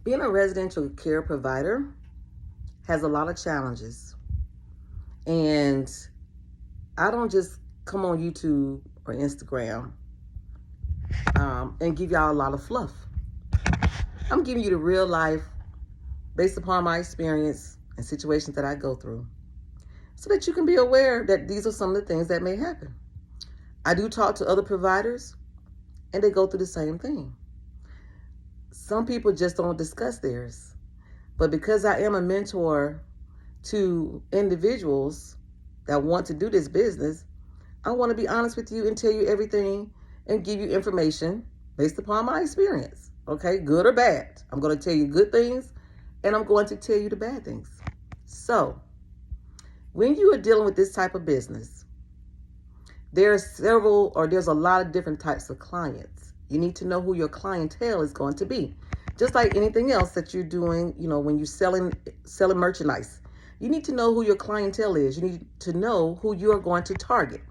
Being a residential care provider has a lot of challenges. And I don't just come on YouTube or Instagram and give y'all a lot of fluff. I'm giving you the real life based upon my experience and situations that I go through so that you can be aware that these are some of the things that may happen. I do talk to other providers and they go through the same thing. Some people just don't discuss theirs. But because I am a mentor to individuals that want to do this business, I want to be honest with you and tell you everything and give you information based upon my experience. Okay, good or bad. I'm going to tell you good things and I'm going to tell you the bad things. So, when you are dealing with this type of business, there's a lot of different types of clients. You need to know who your clientele is going to be. Just like anything else that you're doing, when you're selling merchandise, you need to know who your clientele is. You need to know who you are going to target.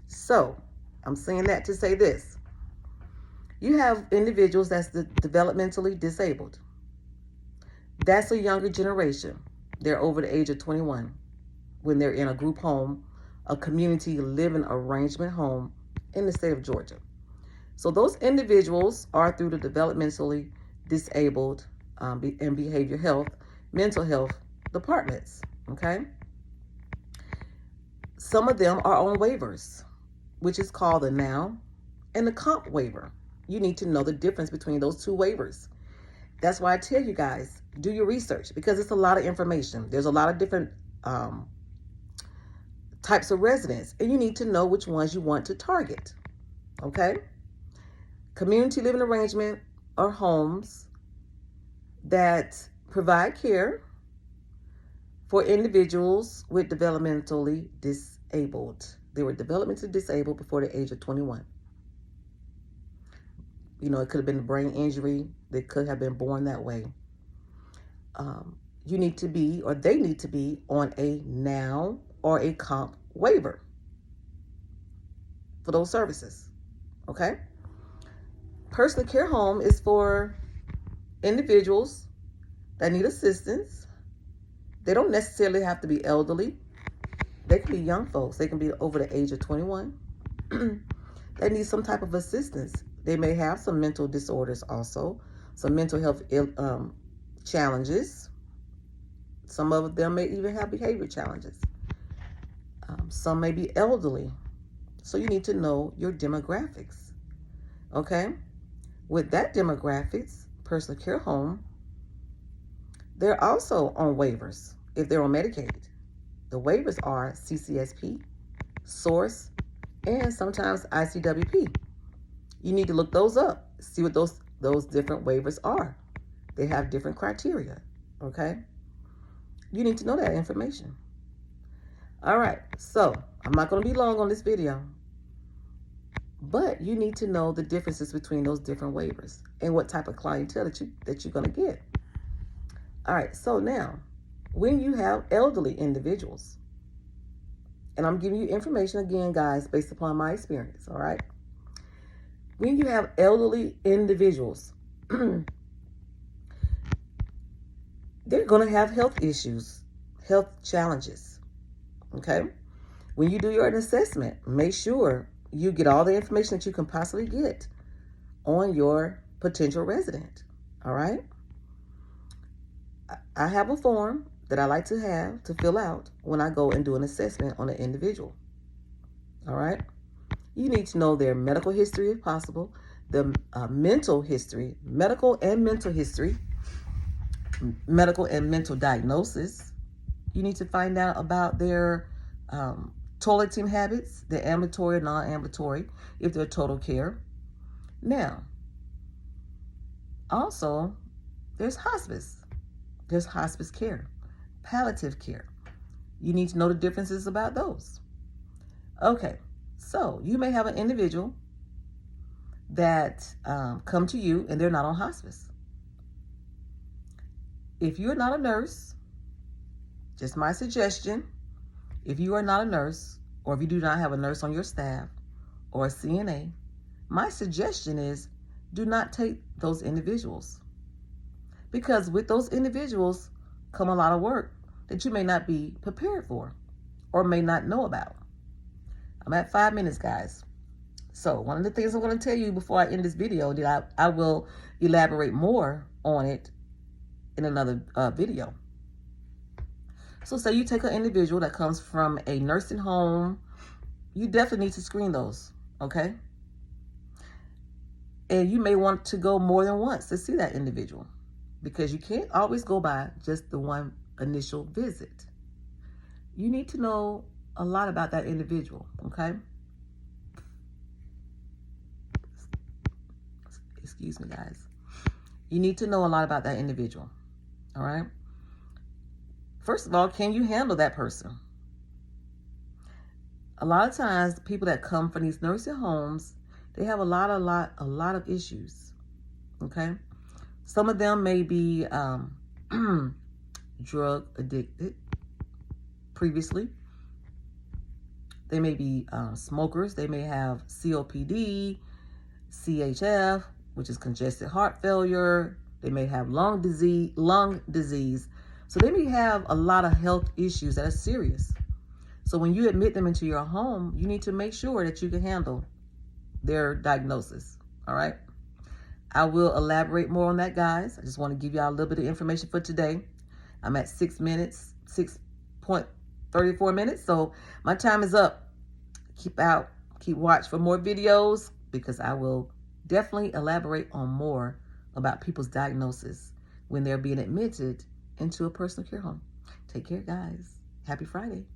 So, I'm saying that to say this. You have individuals that's developmentally disabled. That's a younger generation. They're over the age of 21 when they're in a group home, a community living arrangement home in the state of Georgia. So those individuals are through the developmentally disabled and behavioral health, mental health departments, okay? Some of them are on waivers, which is called the NOW and the COMP waiver. You need to know the difference between those two waivers. That's why I tell you guys, do your research because it's a lot of information. There's a lot of different types of residents, and you need to know which ones you want to target, okay? Community living arrangement are homes that provide care for individuals with developmentally disabled. They were developmentally disabled before the age of 21. It could have been a brain injury. They could have been born that way. You need to be, or they need to be, on a NOW or a COMP waiver for those services, okay? Personal care home is for individuals that need assistance. They don't necessarily have to be elderly. They can be young folks. They can be over the age of 21. They need some type of assistance. They may have some mental disorders also, some mental health challenges. Some of them may even have behavior challenges. Some may be elderly. So you need to know your demographics, okay? With that demographics, personal care home, they're also on waivers if they're on Medicaid. The waivers are CCSP, SOURCE, and sometimes ICWP. You need to look those up, see what those different waivers are. They have different criteria, okay? You need to know that information. All right, so I'm not going to be long on this video, but you need to know the differences between those different waivers and what type of clientele that you're going to get. All right, so now, when you have elderly individuals, and I'm giving you information again, guys, based upon my experience, all right? When you have elderly individuals, they're going to have health issues, health challenges, okay? When you do your assessment, make sure you get all the information that you can possibly get on your potential resident, all right? I have a form that I like to have to fill out when I go and do an assessment on an individual, all right? You need to know their medical history if possible, the mental history, medical and mental history, medical and mental diagnosis. You need to find out about their toileting habits, their ambulatory or non-ambulatory, if they're total care. Now, also, there's hospice. There's hospice care, palliative care. You need to know the differences about those. Okay, so you may have an individual that come to you and they're not on hospice. If you're not a nurse, just my suggestion, if you are not a nurse, or if you do not have a nurse on your staff or a CNA, my suggestion is do not take those individuals Because with those individuals come a lot of work that you may not be prepared for or may not know about. I'm at 5 minutes, guys. So one of the things I'm going to tell you before I end this video, that I will elaborate more on it in another video. So say you take an individual that comes from a nursing home, you definitely need to screen those, okay? And you may want to go more than once to see that individual, because you can't always go by just the one initial visit. You need to know a lot about that individual, okay? Excuse me, guys. You need to know a lot about that individual, all right? First of all, can you handle that person? A lot of times, people that come from these nursing homes, they have a lot of issues, okay? Some of them may be drug addicted previously. They may be smokers. They may have COPD, CHF, which is congestive heart failure. They may have lung disease. So they may have a lot of health issues that are serious. So when you admit them into your home, you need to make sure that you can handle their diagnosis, all right? I will elaborate more on that, guys. I just want to give y'all a little bit of information for today. I'm at 6 minutes, 6.34 minutes. So my time is up. Keep watch for more videos, because I will definitely elaborate on more about people's diagnosis when they're being admitted into a personal care home. Take care, guys. Happy Friday.